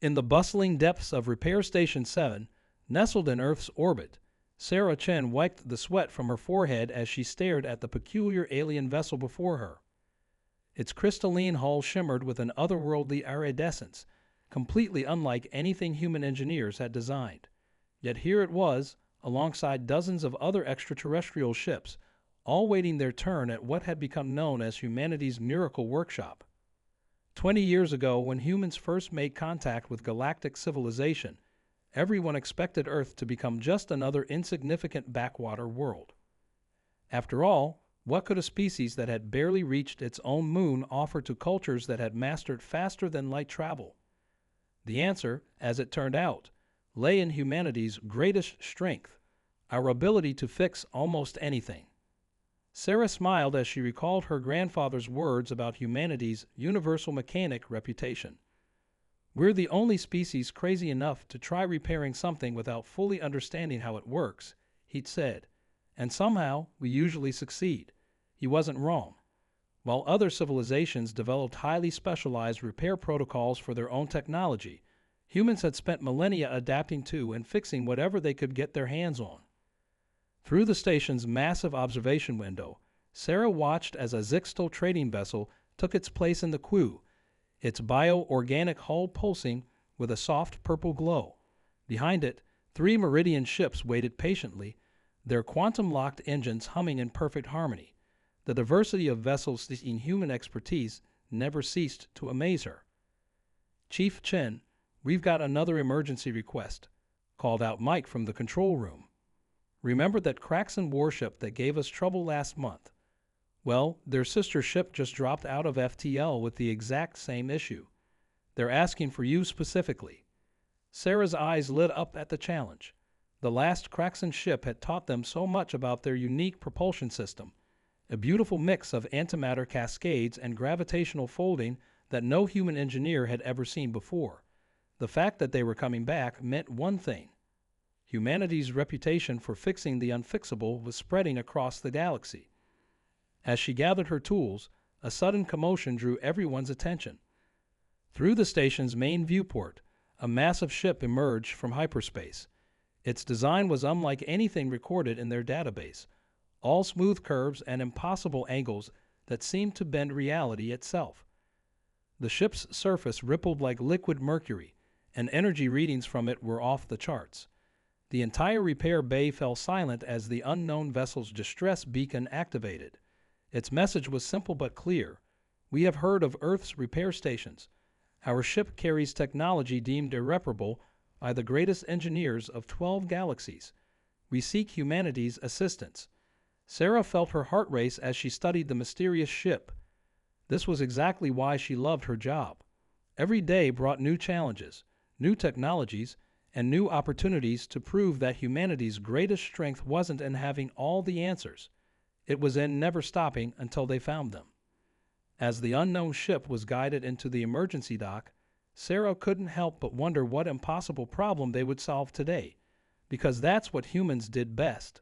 In the bustling depths of Repair Station 7, nestled in Earth's orbit, Sarah Chen wiped the sweat from her forehead as she stared at the peculiar alien vessel before her. Its crystalline hull shimmered with an otherworldly iridescence, completely unlike anything human engineers had designed. Yet here it was, alongside dozens of other extraterrestrial ships, all waiting their turn at what had become known as humanity's miracle workshop. 20 years ago, when humans first made contact with galactic civilization, everyone expected Earth to become just another insignificant backwater world. After all, what could a species that had barely reached its own moon offer to cultures that had mastered faster-than-light travel? The answer, as it turned out, lay in humanity's greatest strength, our ability to fix almost anything. Sarah smiled as she recalled her grandfather's words about humanity's universal mechanic reputation. "We're the only species crazy enough to try repairing something without fully understanding how it works," he'd said. "And somehow we usually succeed." He wasn't wrong. While other civilizations developed highly specialized repair protocols for their own technology, humans had spent millennia adapting to and fixing whatever they could get their hands on. Through the station's massive observation window, Sarah watched as a Zixtal trading vessel took its place in the queue, its bio-organic hull pulsing with a soft purple glow. Behind it, 3 Meridian ships waited patiently, their quantum-locked engines humming in perfect harmony. The diversity of vessels seeking human expertise never ceased to amaze her. "Chief Chen, we've got another emergency request," called out Mike from the control room. "Remember that Kraxon warship that gave us trouble last month? Well, their sister ship just dropped out of FTL with the exact same issue. They're asking for you specifically." Sarah's eyes lit up at the challenge. The last Kraxon ship had taught them so much about their unique propulsion system, a beautiful mix of antimatter cascades and gravitational folding that no human engineer had ever seen before. The fact that they were coming back meant one thing: humanity's reputation for fixing the unfixable was spreading across the galaxy. As she gathered her tools, a sudden commotion drew everyone's attention. Through the station's main viewport, a massive ship emerged from hyperspace. Its design was unlike anything recorded in their database, all smooth curves and impossible angles that seemed to bend reality itself. The ship's surface rippled like liquid mercury, and energy readings from it were off the charts. The entire repair bay fell silent as the unknown vessel's distress beacon activated. Its message was simple but clear: "We have heard of Earth's repair stations. Our ship carries technology deemed irreparable by the greatest engineers of 12 galaxies. We seek humanity's assistance." Sarah felt her heart race as she studied the mysterious ship. This was exactly why she loved her job. Every day brought new challenges, new technologies, and new opportunities to prove that humanity's greatest strength wasn't in having all the answers. It was in never stopping until they found them. As the unknown ship was guided into the emergency dock, Sarah couldn't help but wonder what impossible problem they would solve today, because that's what humans did best.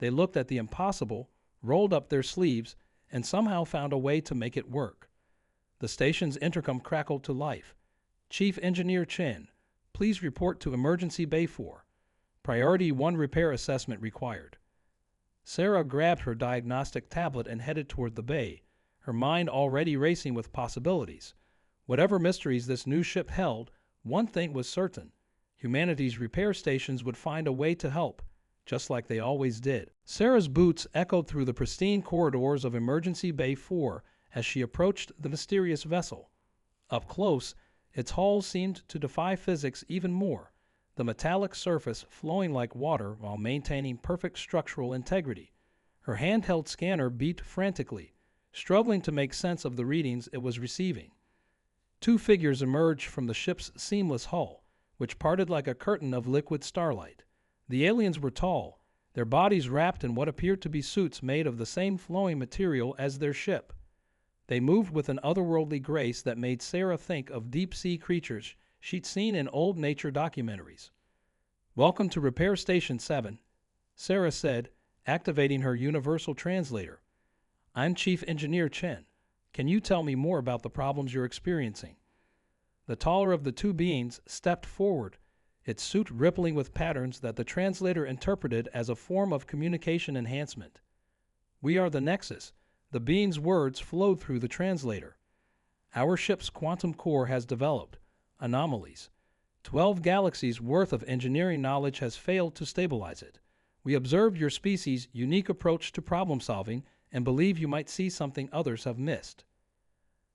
They looked at the impossible, rolled up their sleeves, and somehow found a way to make it work. The station's intercom crackled to life. "Chief Engineer Chen, please report to Emergency Bay 4. Priority 1 repair assessment required." Sarah grabbed her diagnostic tablet and headed toward the bay, her mind already racing with possibilities. Whatever mysteries this new ship held, one thing was certain: humanity's repair stations would find a way to help, just like they always did. Sarah's boots echoed through the pristine corridors of Emergency Bay 4 as she approached the mysterious vessel. Up close, its hull seemed to defy physics even more, the metallic surface flowing like water while maintaining perfect structural integrity. Her handheld scanner beat frantically, struggling to make sense of the readings it was receiving. 2 figures emerged from the ship's seamless hull, which parted like a curtain of liquid starlight. The aliens were tall, their bodies wrapped in what appeared to be suits made of the same flowing material as their ship. They moved with an otherworldly grace that made Sarah think of deep-sea creatures she'd seen in old nature documentaries. "Welcome to Repair Station 7, Sarah said, activating her universal translator. "I'm Chief Engineer Chen. Can you tell me more about the problems you're experiencing?" The taller of the two beings stepped forward, its suit rippling with patterns that the translator interpreted as a form of communication enhancement. "We are the Nexus." The being's words flowed through the translator. "Our ship's quantum core has developed anomalies. 12 galaxies worth of engineering knowledge has failed to stabilize it. We observed your species' unique approach to problem solving and believe you might see something others have missed."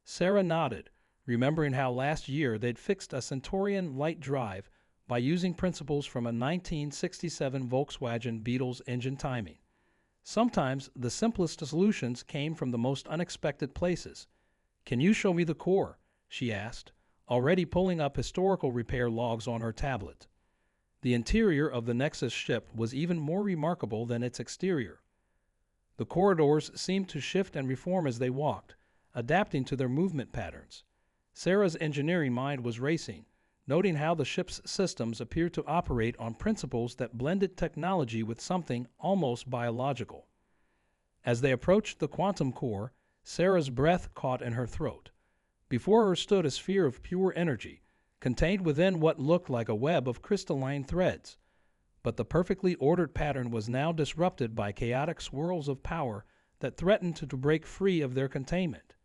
Sarah nodded, remembering how last year they'd fixed a Centaurian light drive by using principles from a 1967 Volkswagen Beetle's engine timing. Sometimes the simplest solutions came from the most unexpected places. "Can you show me the core?" she asked, already pulling up historical repair logs on her tablet. The interior of the Nexus ship was even more remarkable than its exterior. The corridors seemed to shift and reform as they walked, adapting to their movement patterns. Sarah's engineering mind was racing, noting how the ship's systems appeared to operate on principles that blended technology with something almost biological. As they approached the quantum core, Sarah's breath caught in her throat. Before her stood a sphere of pure energy, contained within what looked like a web of crystalline threads. But the perfectly ordered pattern was now disrupted by chaotic swirls of power that threatened to break free of their containment.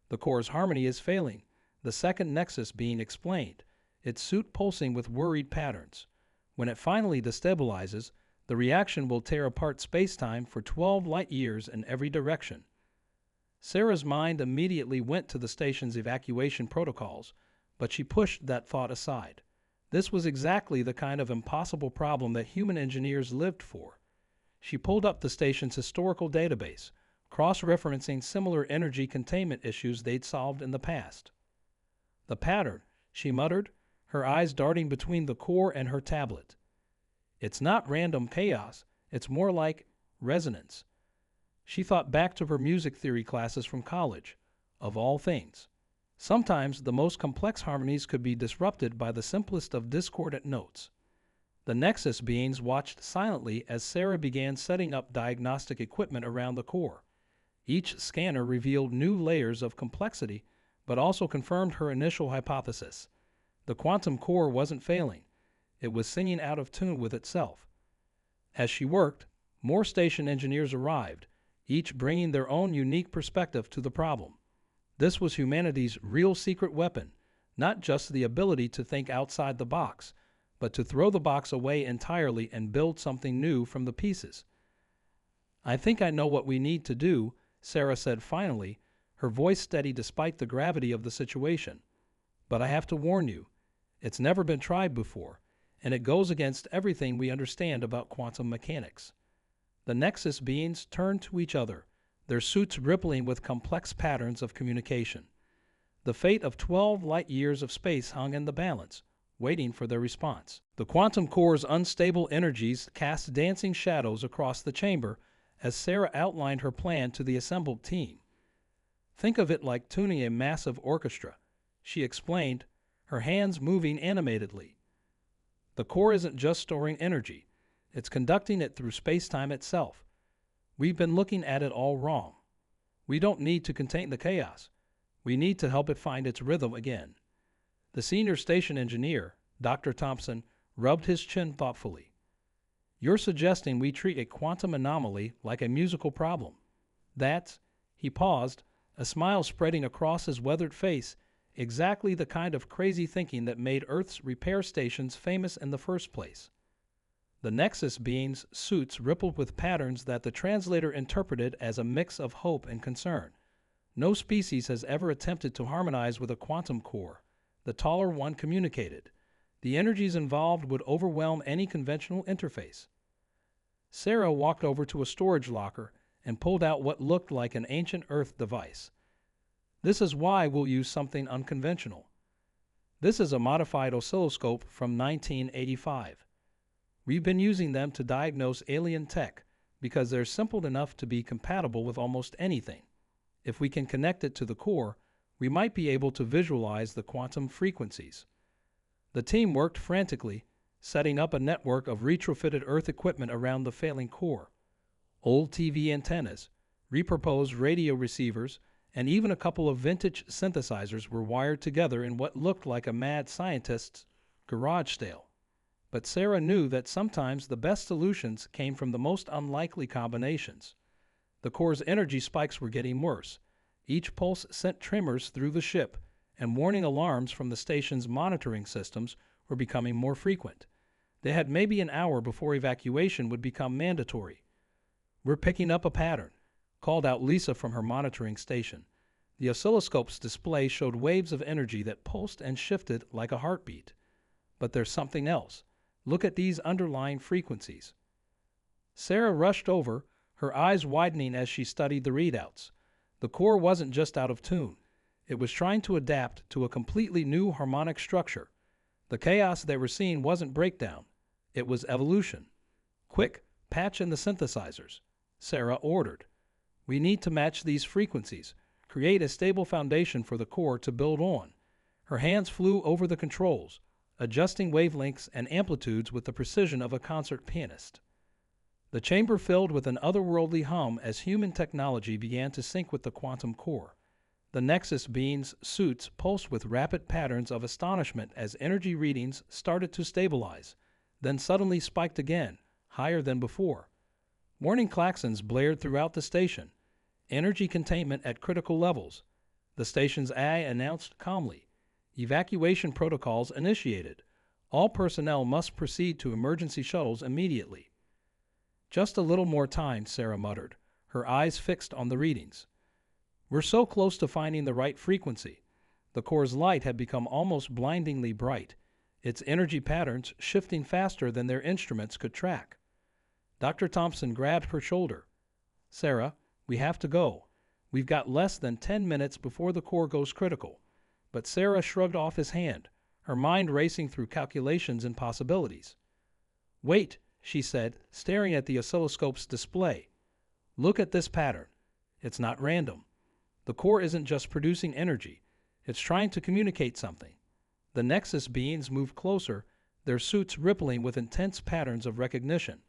"The core's harmony is failing," the second Nexus being explained, its suit pulsing with worried patterns. "When it finally destabilizes, the reaction will tear apart space-time for 12 light-years in every direction." Sarah's mind immediately went to the station's evacuation protocols, but she pushed that thought aside. This was exactly the kind of impossible problem that human engineers lived for. She pulled up the station's historical database, cross-referencing similar energy containment issues they'd solved in the past. "The pattern," she muttered, her eyes darting between the core and her tablet. "It's not random chaos, it's more like resonance." She thought back to her music theory classes from college. Of all things, sometimes the most complex harmonies could be disrupted by the simplest of discordant notes. The Nexus beings watched silently as Sarah began setting up diagnostic equipment around the core. Each scanner revealed new layers of complexity, but also confirmed her initial hypothesis. The quantum core wasn't failing. It was singing out of tune with itself. As she worked, more station engineers arrived, each bringing their own unique perspective to the problem. This was humanity's real secret weapon, not just the ability to think outside the box, but to throw the box away entirely and build something new from the pieces. "I think I know what we need to do," Sarah said finally, her voice steady despite the gravity of the situation. "But I have to warn you, it's never been tried before, and it goes against everything we understand about quantum mechanics." The Nexus beings turned to each other, their suits rippling with complex patterns of communication. The fate of 12 light-years of space hung in the balance, waiting for their response. The quantum core's unstable energies cast dancing shadows across the chamber as Sarah outlined her plan to the assembled team. "Think of it like tuning a massive orchestra," she explained, her hands moving animatedly. "The core isn't just storing energy, it's conducting it through space-time itself. We've been looking at it all wrong. We don't need to contain the chaos. We need to help it find its rhythm again." The senior station engineer, Dr. Thompson, rubbed his chin thoughtfully. "You're suggesting we treat a quantum anomaly like a musical problem. That's," he paused, a smile spreading across his weathered face, "exactly the kind of crazy thinking that made Earth's repair stations famous in the first place." The Nexus beings' suits rippled with patterns that the translator interpreted as a mix of hope and concern. "No species has ever attempted to harmonize with a quantum core," the taller one communicated. "The energies involved would overwhelm any conventional interface." Sarah walked over to a storage locker and pulled out what looked like an ancient Earth device. "This is why we'll use something unconventional. This is a modified oscilloscope from 1985. We've been using them to diagnose alien tech because they're simple enough to be compatible with almost anything. If we can connect it to the core, we might be able to visualize the quantum frequencies." The team worked frantically, setting up a network of retrofitted Earth equipment around the failing core. Old TV antennas, repurposed radio receivers, and even a couple of vintage synthesizers were wired together in what looked like a mad scientist's garage sale. But Sarah knew that sometimes the best solutions came from the most unlikely combinations. The core's energy spikes were getting worse. Each pulse sent tremors through the ship, and warning alarms from the station's monitoring systems were becoming more frequent. They had maybe an hour before evacuation would become mandatory. "We're picking up a pattern," called out Lisa from her monitoring station. The oscilloscope's display showed waves of energy that pulsed and shifted like a heartbeat. "But there's something else. Look at these underlying frequencies." Sarah rushed over, her eyes widening as she studied the readouts. The core wasn't just out of tune. It was trying to adapt to a completely new harmonic structure. The chaos they were seeing wasn't breakdown. It was evolution. "Quick, patch in the synthesizers," Sarah ordered. "We need to match these frequencies, create a stable foundation for the core to build on." Her hands flew over the controls, adjusting wavelengths and amplitudes with the precision of a concert pianist. The chamber filled with an otherworldly hum as human technology began to sync with the quantum core. The Nexus beings' suits pulsed with rapid patterns of astonishment as energy readings started to stabilize, then suddenly spiked again, higher than before. Warning klaxons blared throughout the station. Energy containment at critical levels. The station's AI announced calmly. "Evacuation protocols initiated. All personnel must proceed to emergency shuttles immediately." "Just a little more time," Sarah muttered, her eyes fixed on the readings. "We're so close to finding the right frequency." The core's light had become almost blindingly bright, its energy patterns shifting faster than their instruments could track. Dr. Thompson grabbed her shoulder. "Sarah, we have to go. We've got less than 10 minutes before the core goes critical." But Sarah shrugged off his hand, her mind racing through calculations and possibilities. "Wait," she said, staring at the oscilloscope's display. "Look at this pattern. It's not random. The core isn't just producing energy. It's trying to communicate something." The Nexus beings moved closer, their suits rippling with intense patterns of recognition.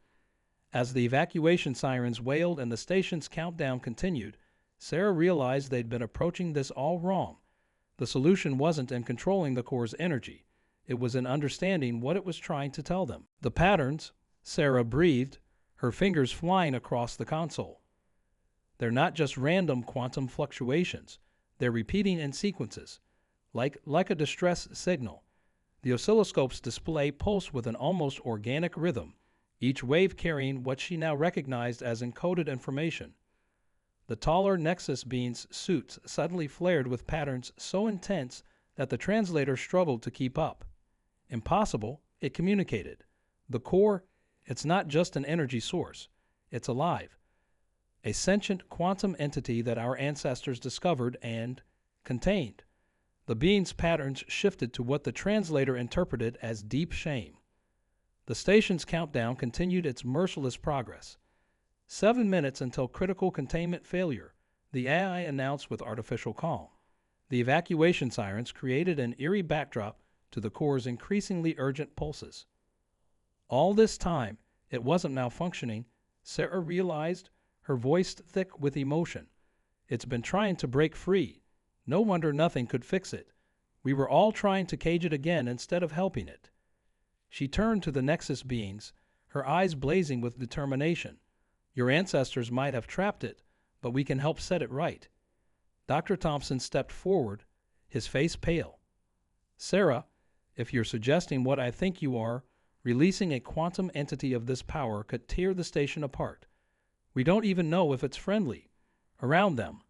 As the evacuation sirens wailed and the station's countdown continued, Sarah realized they'd been approaching this all wrong. The solution wasn't in controlling the core's energy. It was in understanding what it was trying to tell them. "The patterns," Sarah breathed, her fingers flying across the console. "They're not just random quantum fluctuations. They're repeating in sequences, like a distress signal." The oscilloscope's display pulsed with an almost organic rhythm, each wave carrying what she now recognized as encoded information. The taller Nexus being's suits suddenly flared with patterns so intense that the translator struggled to keep up. "Impossible," it communicated. "The core, it's not just an energy source. It's alive. A sentient quantum entity that our ancestors discovered and contained." The being's patterns shifted to what the translator interpreted as deep shame. The station's countdown continued its merciless progress. 7 minutes until critical containment failure, the AI announced with artificial calm. The evacuation sirens created an eerie backdrop to the core's increasingly urgent pulses. All this time, it wasn't malfunctioning, Sarah realized, her voice thick with emotion. "It's been trying to break free. No wonder nothing could fix it. We were all trying to cage it again instead of helping it." She turned to the Nexus beings, her eyes blazing with determination. "Your ancestors might have trapped it, but we can help set it right." Dr. Thompson stepped forward, his face pale. "Sarah, if you're suggesting what I think you are, releasing a quantum entity of this power could tear the station apart. We don't even know if it's friendly." Around them,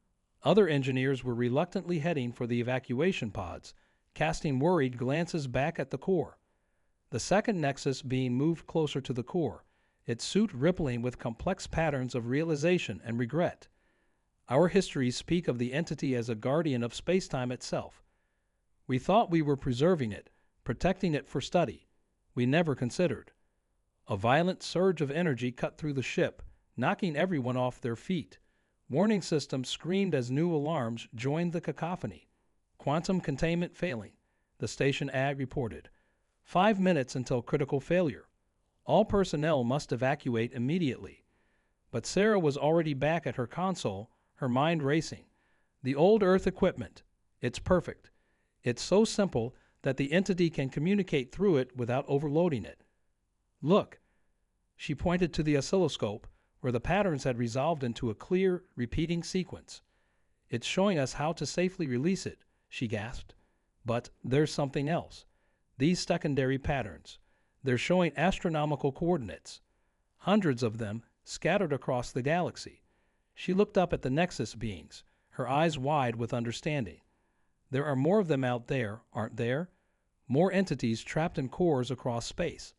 other engineers were reluctantly heading for the evacuation pods, casting worried glances back at the core. The second Nexus being moved closer to the core, its suit rippling with complex patterns of realization and regret. "Our histories speak of the entity as a guardian of spacetime itself. We thought we were preserving it, protecting it for study. We never considered." A violent surge of energy cut through the ship, knocking everyone off their feet. Warning systems screamed as new alarms joined the cacophony. "Quantum containment failing," the station ag reported. 5 minutes until critical failure. All personnel must evacuate immediately." But Sarah was already back at her console, her mind racing. The old Earth equipment. It's perfect. It's so simple that the entity can communicate through it without overloading it. Look. She pointed to the oscilloscope, where the patterns had resolved into a clear, repeating sequence. It's showing us how to safely release it, she gasped. But there's something else. These secondary patterns. They're showing astronomical coordinates. Hundreds of them, scattered across the galaxy. She looked up at the Nexus beings, her eyes wide with understanding. There are more of them out there, aren't there? More entities trapped in cores across space.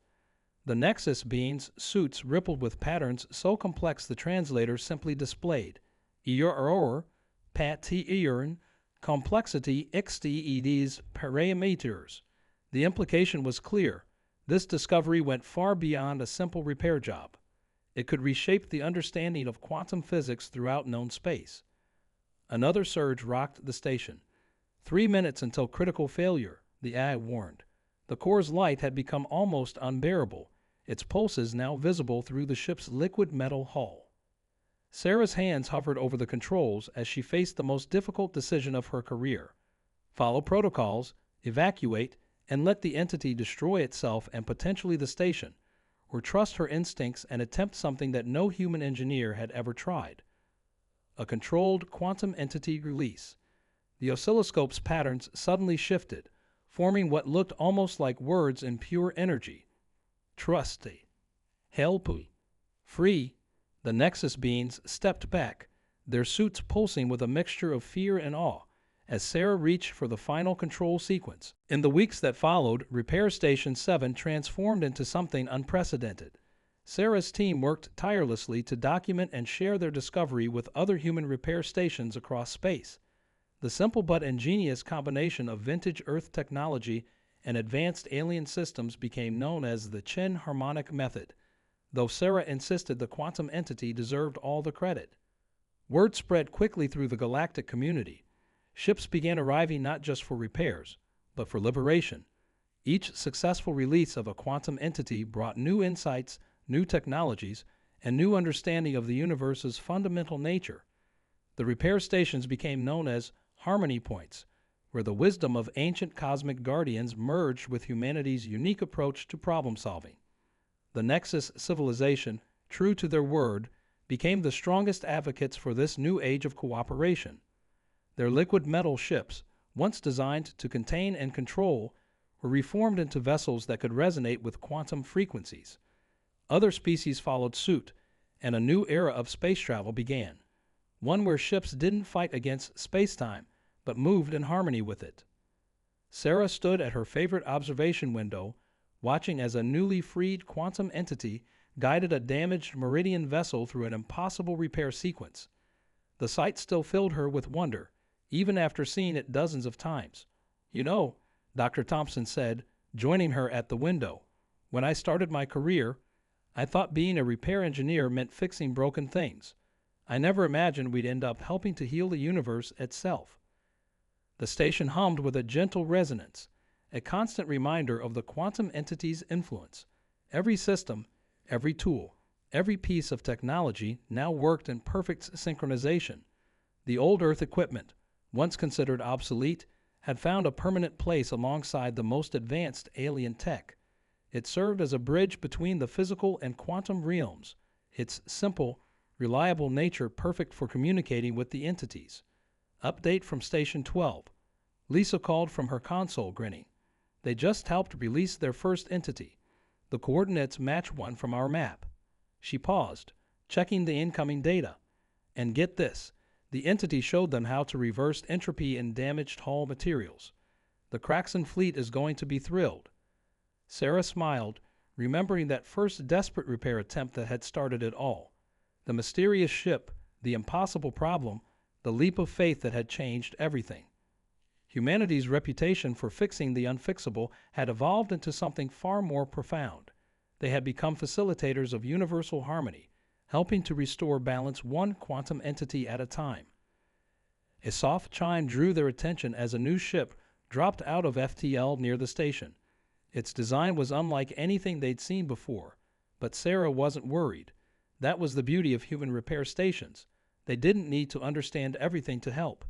The Nexus beings' suits rippled with patterns so complex the translator simply displayed Eor, Patiern, complexity XTED's parameters. The implication was clear. This discovery went far beyond a simple repair job. It could reshape the understanding of quantum physics throughout known space. Another surge rocked the station. 3 minutes until critical failure, the AI warned. The core's light had become almost unbearable, its pulses now visible through the ship's liquid metal hull. Sarah's hands hovered over the controls as she faced the most difficult decision of her career. Follow protocols, evacuate, and let the entity destroy itself and potentially the station, or trust her instincts and attempt something that no human engineer had ever tried. A controlled quantum entity release. The oscilloscope's patterns suddenly shifted, forming what looked almost like words in pure energy. Trusty. Helpy. Free. The Nexus beings stepped back, their suits pulsing with a mixture of fear and awe, as Sarah reached for the final control sequence. In the weeks that followed, Repair Station 7 transformed into something unprecedented. Sarah's team worked tirelessly to document and share their discovery with other human repair stations across space. The simple but ingenious combination of vintage Earth technology and advanced alien systems became known as the Chen harmonic method, though Sarah insisted the quantum entity deserved all the credit. Word spread quickly through the galactic community. Ships began arriving not just for repairs, but for liberation. Each successful release of a quantum entity brought new insights, new technologies, and new understanding of the universe's fundamental nature. The repair stations became known as harmony points, where the wisdom of ancient cosmic guardians merged with humanity's unique approach to problem solving. The Nexus civilization, true to their word, became the strongest advocates for this new age of cooperation. Their liquid metal ships, once designed to contain and control, were reformed into vessels that could resonate with quantum frequencies. Other species followed suit, and a new era of space travel began, one where ships didn't fight against space-time, but moved in harmony with it. Sarah stood at her favorite observation window, watching as a newly freed quantum entity guided a damaged Meridian vessel through an impossible repair sequence. The sight still filled her with wonder, even after seeing it dozens of times. "You know," Dr. Thompson said, joining her at the window, "when I started my career, I thought being a repair engineer meant fixing broken things. I never imagined we'd end up helping to heal the universe itself." The station hummed with a gentle resonance, a constant reminder of the quantum entity's influence. Every system, every tool, every piece of technology now worked in perfect synchronization. The old Earth equipment, once considered obsolete, had found a permanent place alongside the most advanced alien tech. It served as a bridge between the physical and quantum realms, its simple, reliable nature perfect for communicating with the entities. Update from Station 12. Lisa called from her console, grinning. They just helped release their first entity. The coordinates match one from our map. She paused, checking the incoming data. And get this, the entity showed them how to reverse entropy in damaged hull materials. The Kraxon fleet is going to be thrilled. Sarah smiled, remembering that first desperate repair attempt that had started it all. The mysterious ship, the impossible problem, the leap of faith that had changed everything. Humanity's reputation for fixing the unfixable had evolved into something far more profound. They had become facilitators of universal harmony, helping to restore balance one quantum entity at a time. A soft chime drew their attention as a new ship dropped out of FTL near the station. Its design was unlike anything they'd seen before, but Sarah wasn't worried. That was the beauty of human repair stations. They didn't need to understand everything to help.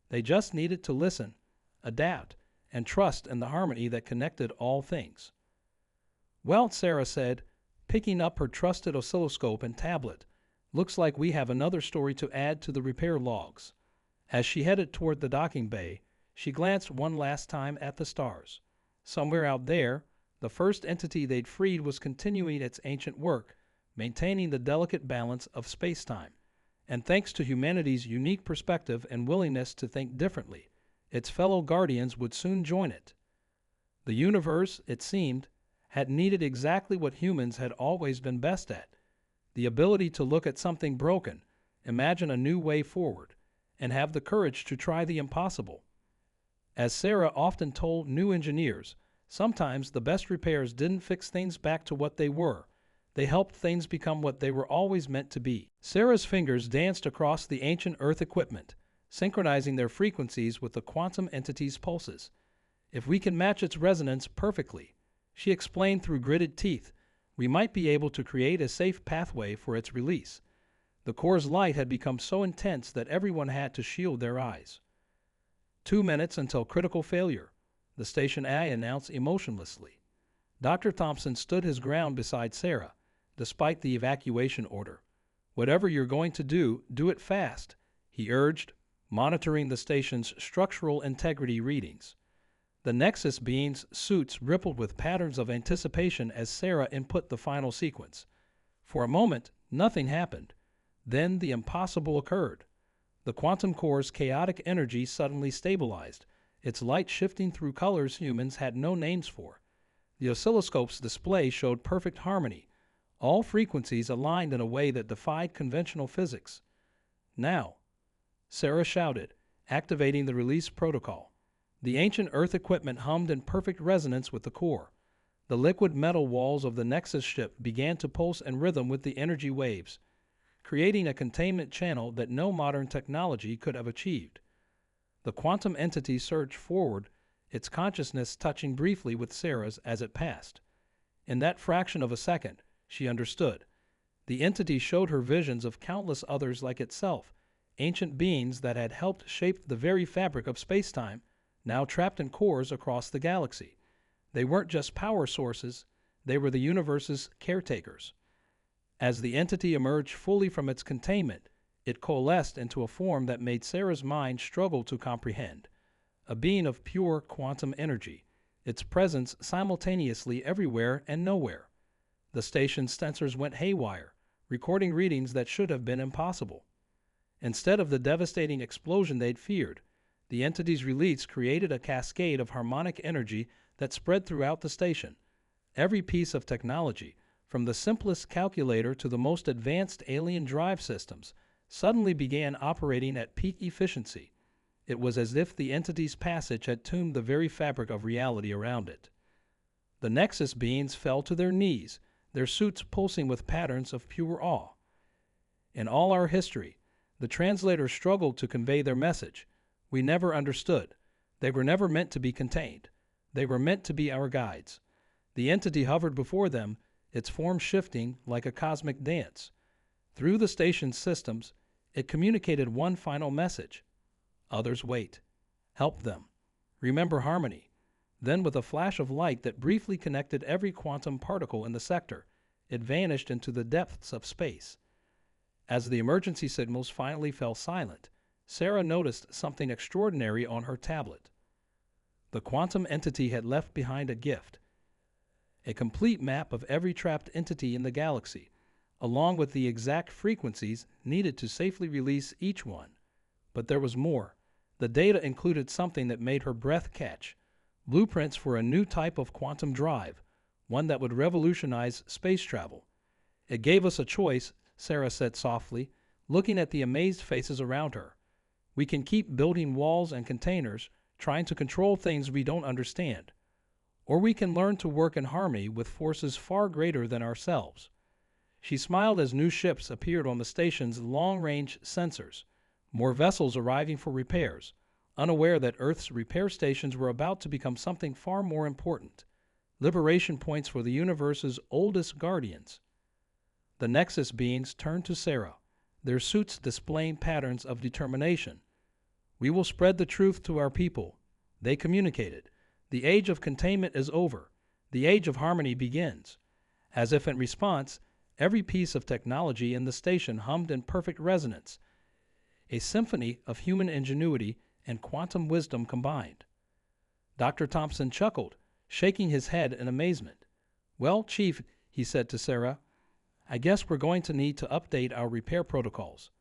They just needed to listen, adapt, and trust in the harmony that connected all things. "Well," Sarah said, picking up her trusted oscilloscope and tablet, "looks like we have another story to add to the repair logs." As she headed toward the docking bay, she glanced one last time at the stars. Somewhere out there, the first entity they'd freed was continuing its ancient work, maintaining the delicate balance of space-time. And thanks to humanity's unique perspective and willingness to think differently, its fellow guardians would soon join it. The universe, it seemed, had needed exactly what humans had always been best at: the ability to look at something broken, imagine a new way forward, and have the courage to try the impossible. As Sarah often told new engineers, sometimes the best repairs didn't fix things back to what they were. They helped things become what they were always meant to be. Sarah's fingers danced across the ancient Earth equipment, synchronizing their frequencies with the quantum entity's pulses. "If we can match its resonance perfectly," she explained through gritted teeth, "we might be able to create a safe pathway for its release." The core's light had become so intense that everyone had to shield their eyes. 2 minutes until critical failure," the station eye announced emotionlessly. Dr. Thompson stood his ground beside Sarah, despite the evacuation order. "Whatever you're going to do it fast," he urged, monitoring the station's structural integrity readings. The Nexus beings' suits rippled with patterns of anticipation as Sarah input the final sequence. For a moment, nothing happened. Then the impossible occurred. The quantum core's chaotic energy suddenly stabilized, its light shifting through colors humans had no names for. The oscilloscope's display showed perfect harmony, all frequencies aligned in a way that defied conventional physics. "Now," Sarah shouted, activating the release protocol. The ancient Earth equipment hummed in perfect resonance with the core. The liquid metal walls of the Nexus ship began to pulse in rhythm with the energy waves, creating a containment channel that no modern technology could have achieved. The quantum entity surged forward, its consciousness touching briefly with Sarah's as it passed. In that fraction of a second, she understood. The entity showed her visions of countless others like itself, ancient beings that had helped shape the very fabric of space-time, now trapped in cores across the galaxy. They weren't just power sources, they were the universe's caretakers. As the entity emerged fully from its containment, it coalesced into a form that made Sarah's mind struggle to comprehend. A being of pure quantum energy, its presence simultaneously everywhere and nowhere. The station's sensors went haywire, recording readings that should have been impossible. Instead of the devastating explosion they'd feared, the entity's release created a cascade of harmonic energy that spread throughout the station. Every piece of technology, from the simplest calculator to the most advanced alien drive systems, suddenly began operating at peak efficiency. It was as if the entity's passage had tuned the very fabric of reality around it. The Nexus beings fell to their knees, their suits pulsing with patterns of pure awe. In all our history, the translators struggled to convey their message. We never understood. They were never meant to be contained. They were meant to be our guides. The entity hovered before them, its form shifting like a cosmic dance. Through the station's systems, it communicated one final message. Others wait. Help them. Remember harmony. Then, with a flash of light that briefly connected every quantum particle in the sector, it vanished into the depths of space. As the emergency signals finally fell silent, Sarah noticed something extraordinary on her tablet. The quantum entity had left behind a gift, a complete map of every trapped entity in the galaxy, along with the exact frequencies needed to safely release each one. But there was more. The data included something that made her breath catch: blueprints for a new type of quantum drive, one that would revolutionize space travel. "It gave us a choice," Sarah said softly, looking at the amazed faces around her. "We can keep building walls and containers, trying to control things we don't understand. Or we can learn to work in harmony with forces far greater than ourselves." She smiled as new ships appeared on the station's long-range sensors, more vessels arriving for repairs, unaware that Earth's repair stations were about to become something far more important: liberation points for the universe's oldest guardians. The Nexus beings turned to Sarah, their suits displaying patterns of determination. We will spread the truth to our people. They communicated. The age of containment is over. The age of harmony begins. As if in response, every piece of technology in the station hummed in perfect resonance, a symphony of human ingenuity and quantum wisdom combined. Dr. Thompson chuckled, shaking his head in amazement. "Well, Chief," he said to Sarah, "I guess we're going to need to update our repair protocols.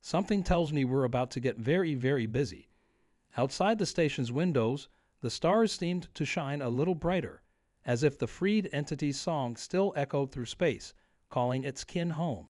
Something tells me we're about to get very, very busy." Outside the station's windows, the stars seemed to shine a little brighter, as if the freed entity's song still echoed through space, calling its kin home.